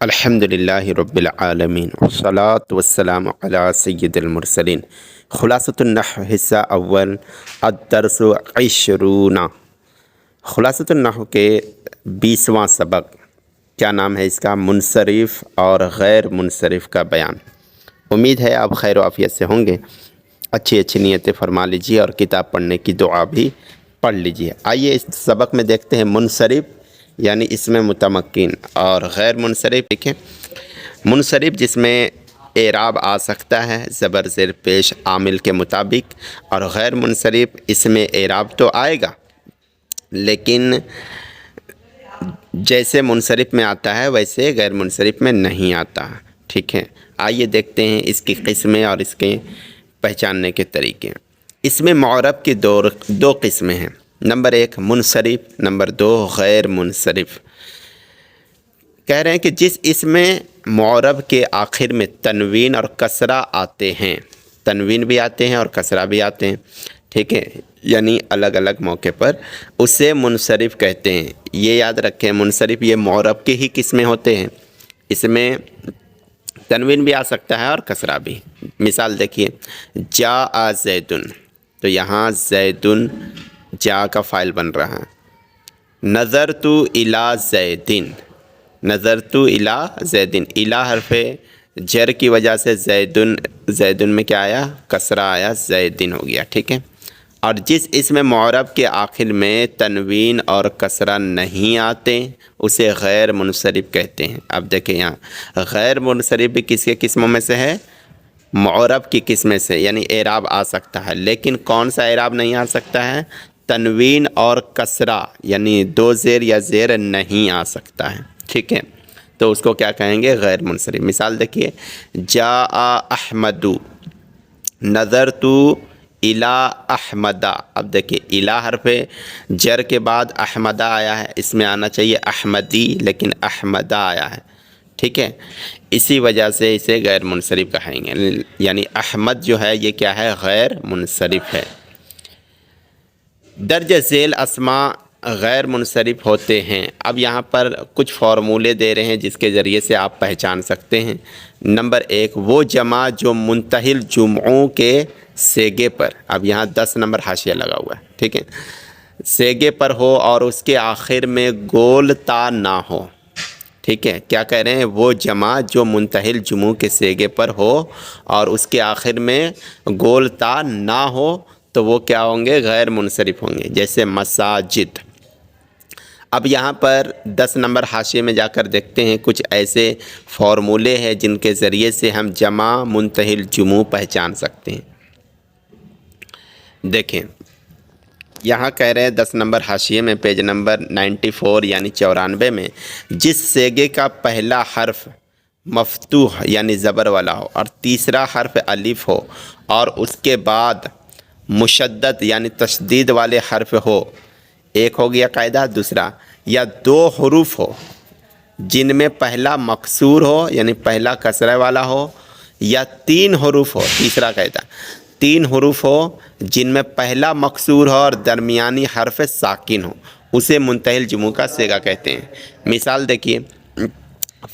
الحمدللہ رب العالمین والصلاة والسلام علی سید المرسلین۔ خلاصۃ النحو حصہ اول الدرس 20۔ خلاصۃ النحو کے 20واں سبق، کیا نام ہے اس کا؟ منصرف اور غیر منصرف کا بیان۔ امید ہے آپ خیر و عافیت سے ہوں گے۔ اچھی نیتیں فرما لیجیے اور کتاب پڑھنے کی دعا بھی پڑھ لیجیے۔ آئیے اس سبق میں دیکھتے ہیں منصرف یعنی اس میں متمکن اور غیر منصرف۔ دیکھیں، منصرف جس میں اعراب آ سکتا ہے زبر زیر پیش عامل کے مطابق، اور غیر منصرف اس میں اعراب تو آئے گا لیکن جیسے منصرف میں آتا ہے ویسے غیر منصرف میں نہیں آتا۔ ٹھیک ہے، آئیے دیکھتے ہیں اس کی قسمیں اور اس کے پہچاننے کے طریقے۔ اس میں معرب کی دو قسمیں ہیں، نمبر 1 منصرف، نمبر 2 غیر منصرف۔ کہہ رہے ہیں کہ جس اسم میں معرب کے آخر میں تنوین اور کسرہ آتے ہیں، تنوین بھی آتے ہیں اور کسرہ بھی آتے ہیں، ٹھیک ہے، یعنی الگ الگ موقع پر، اسے منصرف کہتے ہیں۔ یہ یاد رکھیں، منصرف یہ معرب کے ہی قسمیں ہوتے ہیں، اس میں تنوین بھی آ سکتا ہے اور کسرہ بھی۔ مثال دیکھیے، جاء زیدن، تو یہاں زیدن جا کا فاعل بن رہا ہے۔ نظرت الی زیدن، نظرت الی زیدن، الی حرف جر کی وجہ سے زیدن میں کیا آیا؟ کسرہ آیا، زیدن ہو گیا، ٹھیک ہے۔ اور جس اسم معرب کے آخر میں تنوین اور کسرہ نہیں آتے اسے غیر منصرف کہتے ہیں۔ اب دیکھیں یہاں غیر منصرف بھی کس کے قسموں میں سے ہے؟ معرب کی قسم سے، یعنی اعراب آ سکتا ہے، لیکن کون سا اعراب نہیں آ سکتا ہے؟ تنوین اور کسرہ، یعنی دو زیر یا زیر نہیں آ سکتا ہے، ٹھیک ہے، تو اس کو کیا کہیں گے؟ غیر منصرف۔ مثال دیکھیے، جاء احمد، نظرت الی احمد۔ اب دیکھیے الی حرف جر کے بعد احمدہ آیا ہے، اس میں آنا چاہیے احمدی لیکن احمدہ آیا ہے، ٹھیک ہے، اسی وجہ سے اسے غیر منصرف کہیں گے، یعنی احمد جو ہے یہ کیا ہے؟ غیر منصرف ہے۔ درج ذیل اسماء غیر منصرف ہوتے ہیں۔ اب یہاں پر کچھ فارمولے دے رہے ہیں جس کے ذریعے سے آپ پہچان سکتے ہیں۔ نمبر 1 وہ جمع جو منتہی الجمعوں کے صیغے پر، اب یہاں 10 نمبر حاشیہ لگا ہوا ہے، ٹھیک ہے، صیغے پر ہو اور اس کے آخر میں گول تا نہ ہو، ٹھیک ہے۔ کیا کہہ رہے ہیں؟ وہ جمع جو منتہی الجمعوں کے صیغے پر ہو اور اس کے آخر میں گول تا نہ ہو تو وہ کیا ہوں گے؟ غیر منصرف ہوں گے، جیسے مساجد۔ اب یہاں پر 10 نمبر حاشیے میں جا کر دیکھتے ہیں، کچھ ایسے فارمولے ہیں جن کے ذریعے سے ہم جمع منتہی الجموع پہچان سکتے ہیں۔ دیکھیں یہاں کہہ رہے ہیں 10 نمبر حاشیے میں پیج نمبر 94 یعنی 94 میں، جس صیغے کا پہلا حرف مفتوح یعنی زبر والا ہو اور تیسرا حرف الف ہو اور اس کے بعد مشدد یعنی تشدید والے حرف ہو، ایک ہو گیا قاعدہ، دوسرا یا 2 حروف ہو جن میں پہلا مکسور ہو یعنی پہلا کسرہ والا ہو، یا 3 حروف ہو، تیسرا قاعدہ 3 حروف ہو جن میں پہلا مکسور ہو اور درمیانی حرف ساکن ہو، اسے منتہی الجموع کا صیغہ کہتے ہیں۔ مثال دیکھیے،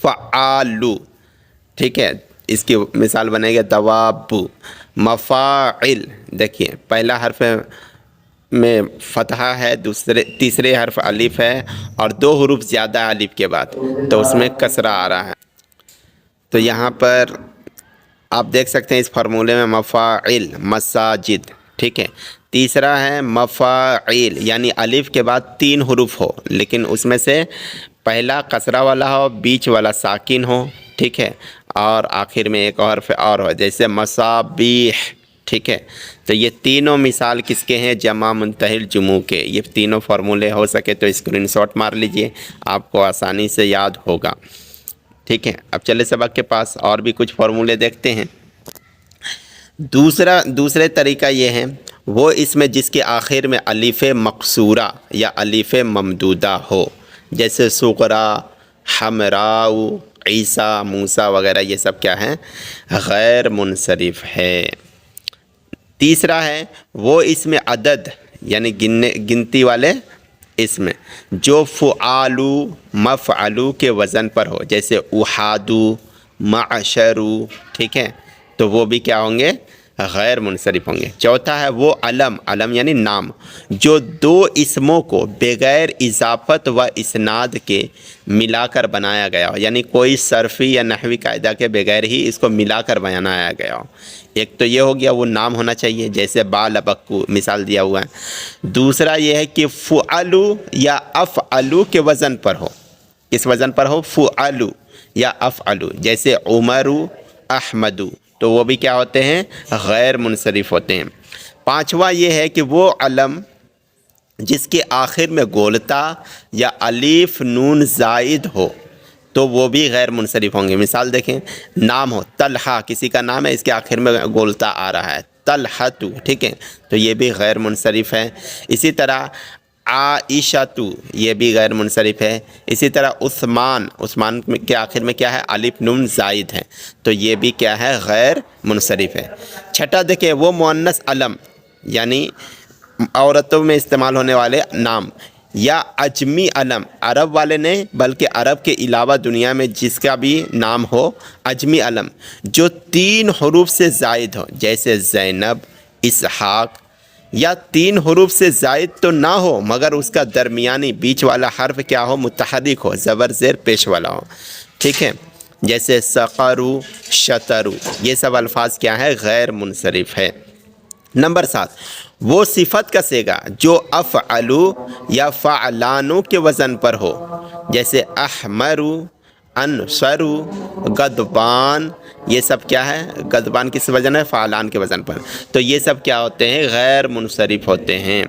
فعالو، ٹھیک ہے، اس کی مثال بنے گا دواب۔ مفاعل، دیکھیے پہلا حرف میں فتحہ ہے، تیسرے حرف الف ہے اور 2 حروف زیادہ ہے الف کے بعد، تو اس میں کسرہ آ رہا ہے۔ تو یہاں پر آپ دیکھ سکتے ہیں اس فارمولے میں مفاعل مساجد، ٹھیک ہے۔ تیسرا ہے مفاعل یعنی الف کے بعد 3 حروف ہو لیکن اس میں سے پہلا کسرہ والا ہو، بیچ والا ساکن ہو، ٹھیک ہے، اور آخر میں ایک حرف اور ہو، جیسے مصابیح، ٹھیک ہے۔ تو یہ تینوں مثال کس کے ہیں؟ جمع منتہی الجموع کے۔ یہ تینوں فارمولے ہو سکے تو اسکرین شاٹ مار لیجئے، آپ کو آسانی سے یاد ہوگا، ٹھیک ہے۔ اب چلے سبق کے پاس اور بھی کچھ فارمولے دیکھتے ہیں۔ دوسرے طریقہ یہ ہے، وہ اس میں جس کے آخر میں الف مقصورہ یا الف ممدودہ ہو، جیسے سغرا، حمراء، عیسیٰ، موسیٰ وغیرہ، یہ سب کیا ہیں؟ غیر منصرف ہے۔ تیسرا ہے وہ اس میں عدد یعنی گنتی والے اس میں جو فعالو مفعلو کے وزن پر ہو، جیسے احادو، معشرو، ٹھیک ہے، تو وہ بھی کیا ہوں گے؟ غیر منصرف ہوں گے۔ چوتھا ہے وہ علم، علم یعنی نام، جو دو اسموں کو بغیر اضافت و اسناد کے ملا کر بنایا گیا ہو، یعنی کوئی صرفی یا نحوی قاعدہ کے بغیر ہی اس کو ملا کر بنایا گیا ہو۔ ایک تو یہ ہو گیا وہ نام ہونا چاہیے، جیسے بالبکو مثال دیا ہوا ہے۔ دوسرا یہ ہے کہ فعلو یا افعلو کے وزن پر ہو، کس وزن پر ہو؟ فعلو یا افعلو، جیسے عمرو، احمدو، تو وہ بھی کیا ہوتے ہیں؟ غیر منصرف ہوتے ہیں۔ پانچواں یہ ہے کہ وہ علم جس کے آخر میں گولتا یا الف نون زائد ہو تو وہ بھی غیر منصرف ہوں گے۔ مثال دیکھیں، نام ہو طلحہ، کسی کا نام ہے، اس کے آخر میں گولتا آ رہا ہے، طلحتو، ٹھیک ہے، تو یہ بھی غیر منصرف ہے۔ اسی طرح عائشتو، یہ بھی غیر منصرف ہے۔ اسی طرح عثمان، عثمان کے آخر میں کیا ہے؟ الف نون زائد ہے، تو یہ بھی کیا ہے؟ غیر منصرف ہے۔ چھٹا دیکھیں، وہ مؤنث علم یعنی عورتوں میں استعمال ہونے والے نام، یا عجمی علم، عرب والے نہیں بلکہ عرب کے علاوہ دنیا میں جس کا بھی نام ہو، عجمی علم جو 3 حروف سے زائد ہو، جیسے زینب، اسحاق، یا 3 حروف سے زائد تو نہ ہو مگر اس کا درمیانی بیچ والا حرف کیا ہو؟ متحرک ہو، زبر زیر پیش والا ہو، ٹھیک ہے، جیسے سقرو، شطرو، یہ سب الفاظ کیا ہے؟ غیر منصرف ہے۔ نمبر 7، وہ صفت کا صیغہ جو افعلو یا فعلانو کے وزن پر ہو، جیسے احمرو، انصرو، غضبان، یہ سب کیا ہے؟ غضبان کس وزن ہے؟ فعلان کے وزن پر، تو یہ سب کیا ہوتے ہیں؟ غیر منصرف ہوتے ہیں۔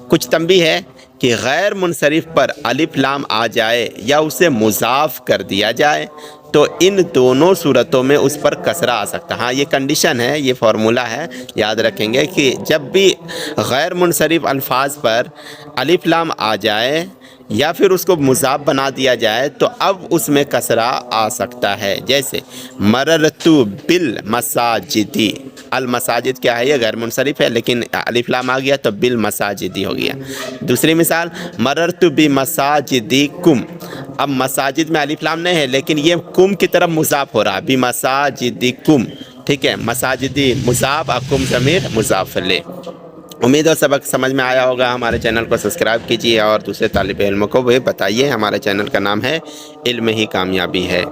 کچھ تنبیہ ہے کہ غیر منصرف پر الف لام آ جائے یا اسے مضاف کر دیا جائے تو ان دونوں صورتوں میں اس پر کسرہ آ سکتا ہے۔ ہاں یہ کنڈیشن ہے، یہ فارمولہ ہے، یاد رکھیں گے کہ جب بھی غیر منصرف الفاظ پر الف لام آ جائے یا پھر اس کو مضاف بنا دیا جائے تو اب اس میں کسرہ آ سکتا ہے، جیسے مررتو بالمساجدی، المساجد کیا ہے؟ یہ غیر منصرف ہے، لیکن الف لام آ گیا تو بالمساجدی ہو گیا۔ دوسری مثال، مررتو بمساجدکم، اب مساجد میں الف لام نہیں ہے لیکن یہ کم کی طرف مضاف ہو رہا، بمساجدکم، ٹھیک ہے، مساجدی مضاف، کم ضمیر مضاف لے۔ امید ہے سبق سمجھ میں آیا ہوگا۔ ہمارے چینل کو سبسکرائب کیجیے اور دوسرے طالب علموں کو بھی بتائیے۔ ہمارے چینل کا نام ہے علم ہی کامیابی ہے۔